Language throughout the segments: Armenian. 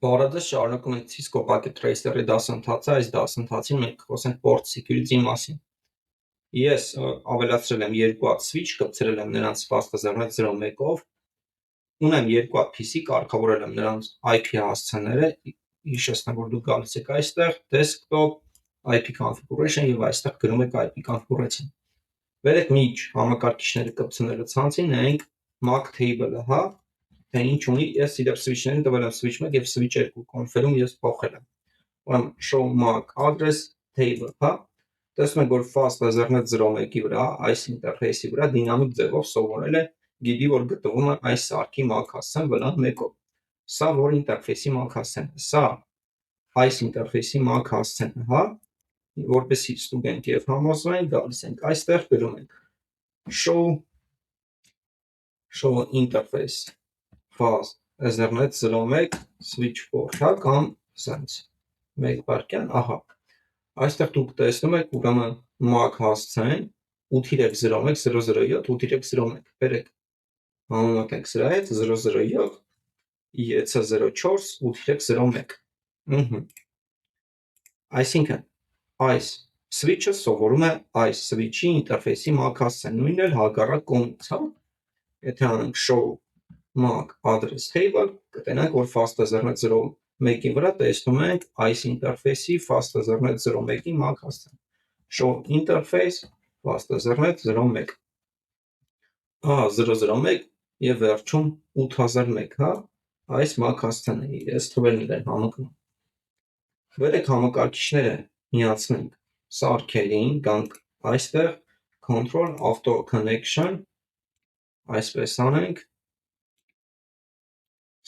Բարոյական շարունակում ենք Cisco Packet Tracer-ի դասընթացը, այս դասընթացին մենք խոսենք port security-ի մասին։ Ես ավելացրել եմ երկու հատ switch, կպցրել եմ նրանց փաստազարդարած 01-ով, ունեմ երկու հատ PC, կարգավորել եմ նրանց IP հասցեները, հիշեցնեմ, որ դուք գալիս եք այստեղ, desktop, IP configuration եւ այստեղ գրում եք IP configuration։ Վերեք միջ համակարգիչները կպցնելու ցանցին նայենք MAC table-ը, հա, թե ինչ ունի, ես իդեպ switch-ներին տվել եմ switch 1 եւ switch 2 կոնֆերում ես փոխել եմ։ Ուրեմն show MAC address table, հա, տեսնում եք, որ fast Ethernet 01-ի վրա, այս ինտերֆեյսի վրա դինամիկ ձևով սովորել է գիտի, որ գտնվում է այս սարքի MAC հասցեն վրա 1-ով։ Սա որ ինտերֆեյսի MAC հասցեն է, սա այս ինտերֆեյսի MAC հասցեն է, հա, որպեսզի ստուգենք եւ համոզվենք, գալիս ենք այստեղ գրում ենք show interface fast Ethernet 01 switch port, հա, կամ sense մեկ բարկյան, ահա, այստեղ դուք տեսնում եք ուրեմն MAC հասցեն 8301007 83001, բերեք համեմատենք սրա հետ 007 EC04 83001, այսինքն այս switch-ը սովորում է այս switch-ի ինտերֆեյսի MAC հասցեն, նույնն էլ հակառակ կողմից, հա, եթե անենք show MAC address table, կտենանք, որ fast Ethernet 01-ի վրա տեսնում ենք այս ինտերֆեյսի fast Ethernet 01-ի MAC հասցեն, show interface fast Ethernet 01, ահա 001 եւ վերջում 8001, հա, այս MAC հասցեն է, այս թվերն են համընկնում։ Վերեք համակարգիչները միացնենք սարքերին, գանք այստեղ control auto connection, այսպես անենք,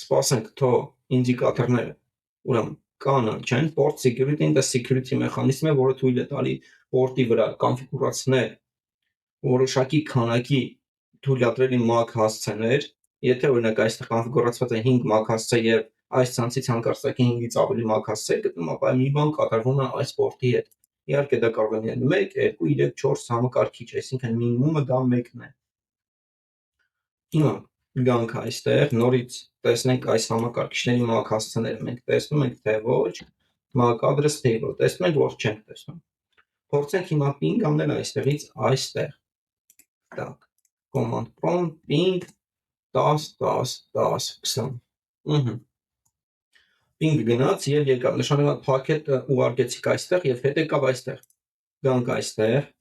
սպասենք թող ինդիկատորները ուրեմն կանաչեն, port security-ն դա security մեխանիզմ է, որը թույլ է տալի port-ի վրա կոնֆիգուրացնել որոշակի քանակի թույլատրելի MAC հասցեներ, եթե օրինակ այստեղ կոնֆիգուրացված է 5 MAC հասցե եւ այս ցանցից հանկարծակի 5-ից ավելի MAC հասցե գտնում, ապա մի բան կատարվում է այս port-ի հետ։ Իհարկե դա կարող է լինել 1, 2, 3, 4 համակարգիչ, այսինքն մինիմումը դա 1-ն է։ Հիմա գանք այստեղ նորից տեսնենք այս համակարգիչների MAC հասցեները, մենք տեսնում ենք թե ոչ, MAC address table, տեսնում ենք, որ չենք տեսնում։ Փորձենք հիմա ping անել այստեղից այստեղ։ Так, command prompt ping 10 10 10 20։ Ping գնաց եւ եկավ, նշանակում է packet-ը ուղարկեցիք այստեղ եւ հետ եկավ այստեղ։ Գանք այստեղ։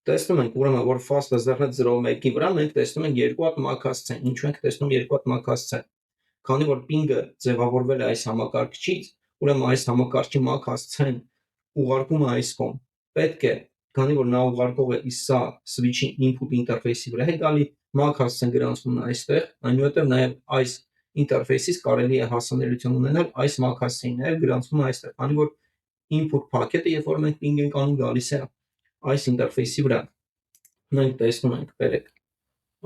Տեսնում ենք ուրեմն որ fast Ethernet 01-ի վրա մենք տեսնում ենք երկու հատ MAC հասցեն։ Ինչու ենք տեսնում երկու հատ MAC հասցեն։ Քանի որ ping-ը ձևավորվել է այս համակարգչից, ուրեմն այս համակարգչի MAC հասցեն ուղարկում է այս կողմ։ Պետք է, քանի որ նա ուղարկող է սա switch-ի input ինտերֆեյսի վրա է գալի, MAC հասցեն գրանցվում է այստեղ, այնուհետև նաև այս ինտերֆեյսից կարելի է հասանելիություն ունենալ այս MAC հասցեին, նաև գրանցվում է այստեղ, քանի որ input packet-ը, երբ որ մենք ping ենք անում, գալիս է այս ինտերֆեյսի վրա։ Մենք տեսնում ենք, բերեք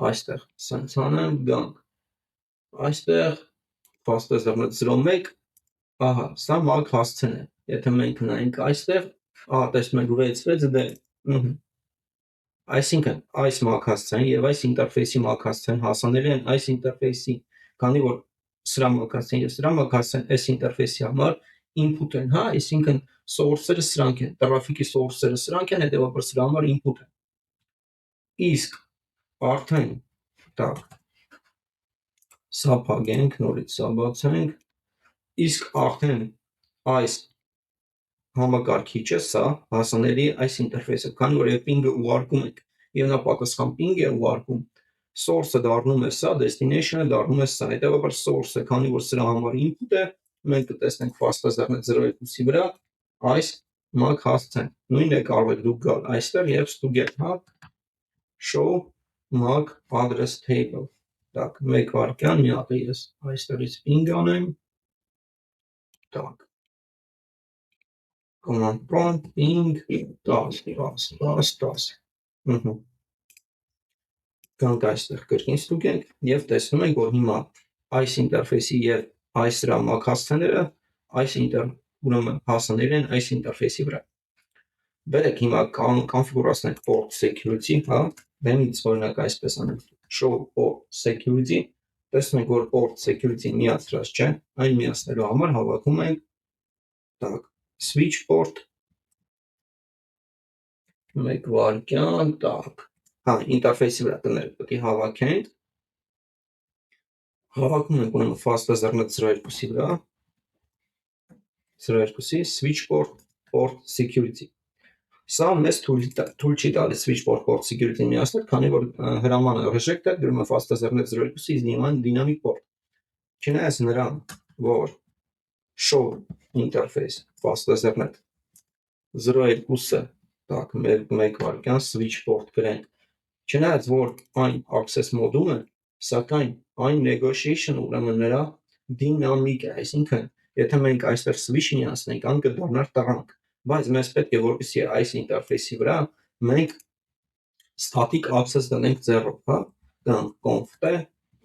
այստեղ sense անեմ, գանք այստեղ fast Ethernet 01, ահա, սա MAC հասցեն է։ Եթե մենք նայենք այստեղ, ահա, տեսնում եք 6 դե, այսինքն այս MAC հասցեն եւ այս ինտերֆեյսի MAC հասցեն հասանելի են այս ինտերֆեյսի, քանի որ սրա MAC հասցեն եւ սրա MAC հասցեն այս ինտերֆեյսի համար input են, հա, այսինքն source-երը սրանք են, traffic-ի source-երը սրանք են, հետեւաբար սրա համար input են։ Իսկ արդեն, так, սա փակենք, նորից սա բացենք, իսկ արդեն այս համակարգիչը սա հասանելի է այս ինտերֆեյսը, քանի որ երբ ping-ը ուղարկում եք եւ նա պատասխան ping է ուղարկում, source-ը դառնում է սա, destination-ը դառնում է սա, հետեւաբար source-ը, քանի որ սրա համար input է, մենք կտեսնենք fast Ethernet 02-ի վրա այս MAC հասցեն։ Նույնն է կարող եք դուք գալ այստեղ եւ ստուգել, հա, show MAC address table։ Так, մեկ վարքյան, մի հատ ես այստեղից ping անեմ։ Так, command prompt ping 10 10 10 10։ Գանք այստեղ կրկին ստուգենք եւ տեսնում ենք, որ հիմա այս ինտերֆեյսի եւ այս սրա MAC հասցեները այս ուրեմն հասանելի են այս ինտերֆեյսի վրա։ Բերեք հիմա կոնֆիգուրացնենք port security, հա, դեմից օրինակ այսպես անենք show port security, տեսնում ենք, որ port security-ին միացրած չէ, այն միացնելու համար հավաքում ենք так switch port մեկ վարքյան так ինտերֆեյսի վրա տները պետք է հավաքենք ենք ուրեմն fast-ethernet 02-ի վրա 02-ի switch port security Սա մեզ թույլ չի տալիս switch port security-ին միացնել, քանի որ հրամանը reject-ը գրում է fast-ethernet 02-ի dynamic port։ Չնայած նրան, որ show interface fast-ethernet 02-ը, так, մեկ վարքյան switch port գրենք։ Չնայած որ այն access մոդում է, սակայն այն negotiation ուրեմն նրա dynamic է, այսինքն եթե մենք այստեղ switch միացնենք, ան կդառնար տղանք, բայց մեզ պետք է որպեսզի այս ինտերֆեյսի վրա մենք static access դնենք 0, հա, դրանք conf-t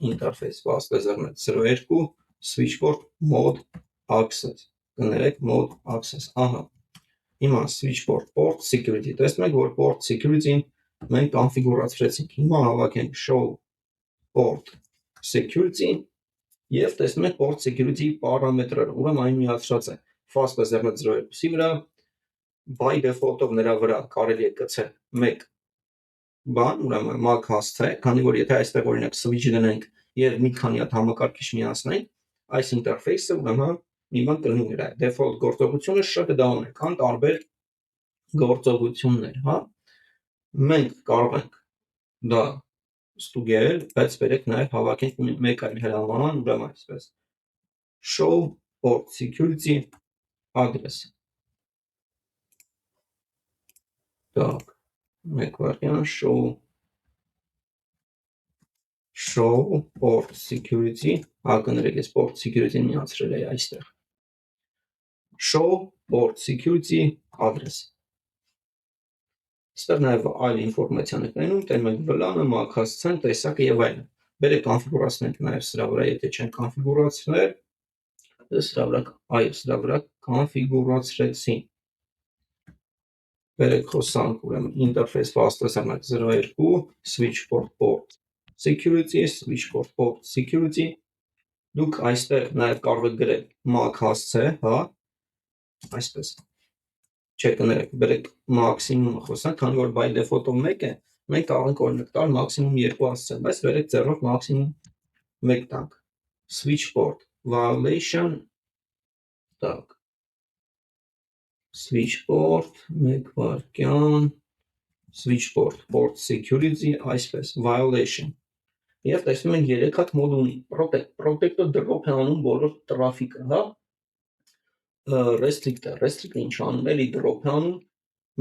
interface fast-ethernet 02 switchport mode access, կներեք mode access, ահա, հիմա switchport port security, տեսնում եք, որ port security-ին մենք կոնֆիգուրացրեցինք, հիմա հավաքենք show port security և տեսնում եք port security պարամետրերը, ուրեմն այն միացրած է fast-ethernet 02-ի վրա, by default-ով նրա վրա կարելի է գցել մեկ բան, ուրեմն MAC հասցե, քանի որ եթե այստեղ օրինակ switch դնենք եւ մի քանի հատ համակարգիչ միացնենք, այս ինտերֆեյսը ուրեմն մի բան կլինի նրա default գործողությունը shutdown է, քան տարբեր գործողություններ, հա։ Մենք կարող ենք դա ստուգել, բայց բերեք նաեւ հավաքենք մեկ այլ հրաման, ուրեմն այսպես show port security address Так, մեկ վարքյան show port security, կներեք ես port security միացրել էի այստեղ, show port security address, ստեղ նաև այլ ինվորմացիան եք նայնում, տենում ենք վլանը, MAC հասցեն, տեսակը և այլն, բերեք կոնֆիգուրացնենք նաև սրա վրա, եթե չեն կոնֆիգուրացնել, սրա վրա կոնֆիգուրացրեցին, Բերեք խոսանք ուրեմն interface fast-ethernet 02 switchport port security դուք այստեղ նաև կարող եք գրել MAC հասցե, հա, այսպես չէ կներեք, բերեք մաքսիմումը խոսանք, քանի որ by default-ով 1 է, մենք կարող ենք օրինակ տալ մաքսիմում 2 հասցե, բայց բերեք 0-ով մաքսիմում 1 տանք switch port violation так switchport, մեկ վարքյան, switchport, port security, այսպես, violation, և տեսնում ենք 3 հատ մոդ ունի, protect-ը drop է անում բոլոր տրաֆիկը, հա, restrict-ը ինչ անում, էլի drop է անում,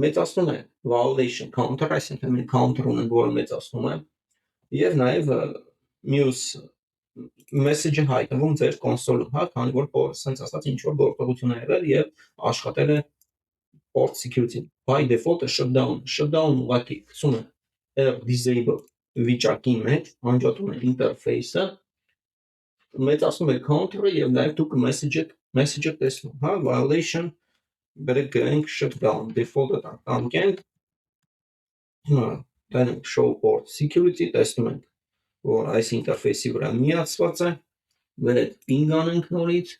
մեծացնում է violation counter, այսինքն մենք counter ունենք, որը մեծացնում է, և նաև մյուս message-ը հայտնվում ձեր կոնսոլում, հա, քանի որ սենց ասած ինչ-որ գործողություն է եղել և աշխատել է port security, by default-ը shutdown ուղղակի գցում է disable վիճակի մեջ, անջատում է ինտերֆեյսը, մեծացնում է counter-ը և նաև դուք message-ը տեսնում, հա, violation, բերեք գրենք shutdown, default-ը տանքենք, հիմա տենենք show port security, տեսնում ենք, որ այս ինտերֆեյսի վրա միացված է, բերեք ping անենք նորից,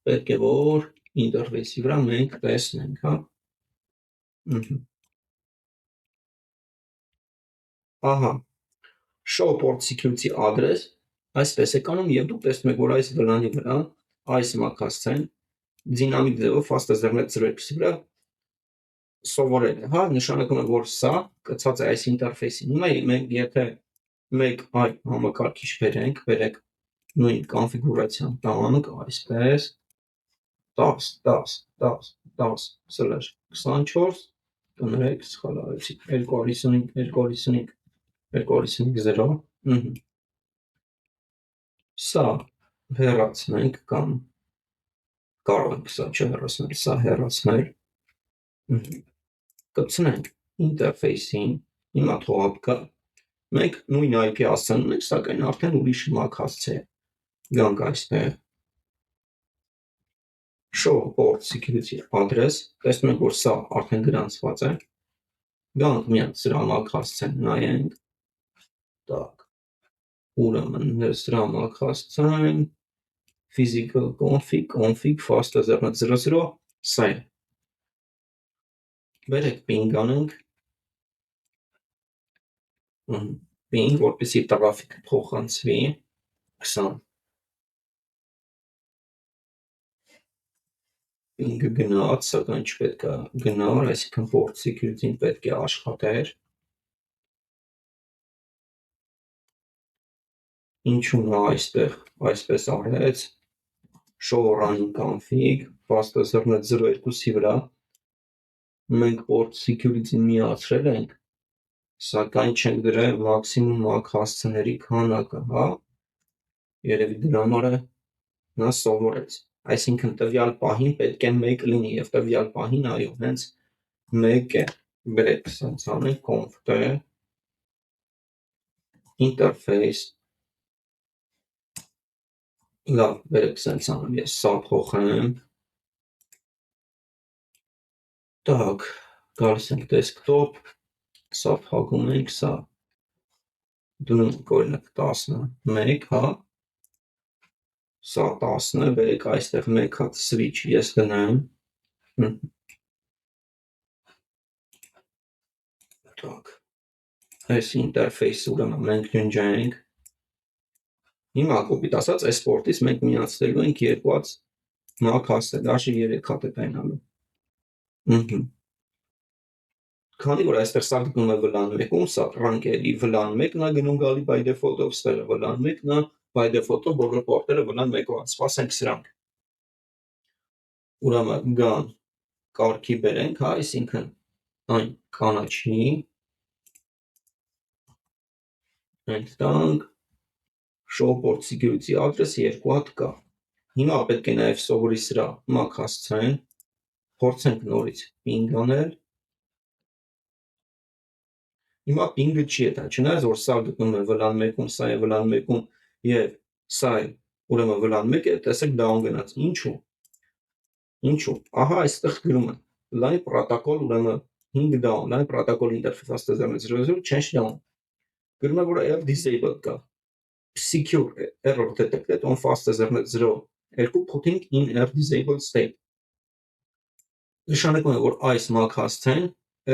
պետք է որ ինտերֆեյսի վրա մենք տեսնենք, հա, ահա, show port security address, այսպես է կանում և դուք տեսնում եք, որ այս վլանի վրա, այս MAC հասցեն, dynamic ձևով fast-ethernet 02-ի վրա սովորել է, հա, նշանակում է, որ սա կցած է այս ինտերֆեյսին, հիմա մենք եթե մեկ այլ համակարգիչ բերենք նույն կոնֆիգուրացիան տանք, այսպես 10/10/10/24 կներեք, սխալ արեցի, 255.255.0 Սա հեռացնենք կամ կարող ենք սա չհեռացնել, սա հեռացնել, կպցնենք ինտերֆեյսին, հիմա թողապ կա, մենք նույն IP հասցեն ունենք, սակայն արդեն ուրիշ MAC հասցե գանք այստեղ, show port security address, տեսնում ենք, որ սա արդեն գրանցված է, գանք միան սրա MAC հասցեն նայենք, ուրեմն սրա մակ հասցնենք physical config fast ethernet 00 սա է բերեք ping անենք ping որպեսի տրաֆիկը փոխանցվի 20 ping-ը գնաց սակայն չպետք է գնար այսինքն port security-ն պետք է աշխատեր ինչու նա այստեղ այսպես արեց show running config fast ethernet 02-ի վրա մենք port security-ն միացրել ենք սակայն չենք դրել մաքսիմում MAC հասցեների քանակը հա երևի դրա համար է նա սովորեց այսինքն տվյալ պահին պետք է 1 լինի եւ տվյալ պահին այո հենց 1 է բերեք սենց անենք conf interface լավ բերեք սենց անեմ ես սա փոխեմ так գալիս ենք desktop սա փակում ենք սա դնում ենք օրինակ 11 հա սա 10 է բերեք այստեղ 1 հատ switch ես դնեմ так այս interface ուրեմն մենք ջնջենք հիմա կոպիտ ասած այս port-ից մենք միացնելու ենք երկու հատ MAC հասցե դաշը 3 հատ է տայնալու քանի որ այստեղ սա գնում է VLAN 1-ում սա rank-երի VLAN 1-ն է գնում գալի by default-ով ստեղը VLAN 1-ն է by default-ով բոլոր port-երը VLAN 1-ով սպասենք սրանք ուրեմն gone կարգի բերենք հա այսինքն այն կանաչի այնտանք show port security address 2 հատ կա հիմա պետք է նաև սովորի սրա MAC հասցեն փորձենք նորից ping անել հիմա ping-ը չի է դա չնայած որ սա գտնում է VLAN 1-ում սա է VLAN 1-ում եւ սա է ուրեմն VLAN 1 է տեսեք down գնաց ինչու ահա այստեղ գրում է line protocol ուրեմն 5 down line protocol interface ethernet 00 change down գրում է որ air disabled կա secure error detected on fast ethernet 02 putting in air disabled state նշանակում է որ այս MAC հասցեն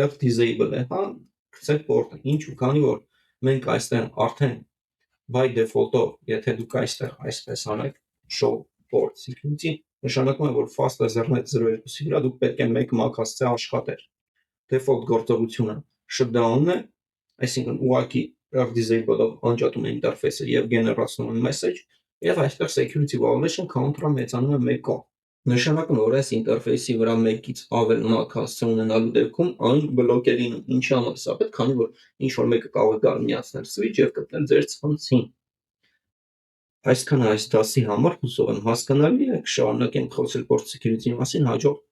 air disable է հա գցեք port-ը ինչու քանի որ մենք այստեղ արդեն by default-ով եթե դուք այստեղ այսպես անեք show port security նշանակում է որ fast ethernet 02-ի վրա դուք պետք է 1 MAC հասցե աշխատեր default գործողությունը shutdown-ն է այսինքն ուղղակի air disable-ով անջատում է ինտերֆեյսը եւ գեներացնում է message եւ այստեղ security violation counter-ը մեծանում է 1-ով նշանակում է որ այս ինտերֆեյսի վրա 1-ից ավել MAC հասցե ունենալու դեպքում այն բլոկ է լինում ինչի համար սա պետք քանի որ ինչ որ մեկը կարող է գալ միացնել switch եւ գտնել ձեր ցանցին այսքան այս դասի համար հուսով եմ հասկանալի է կշարունակենք խոսել port security-ի մասին հաջորդ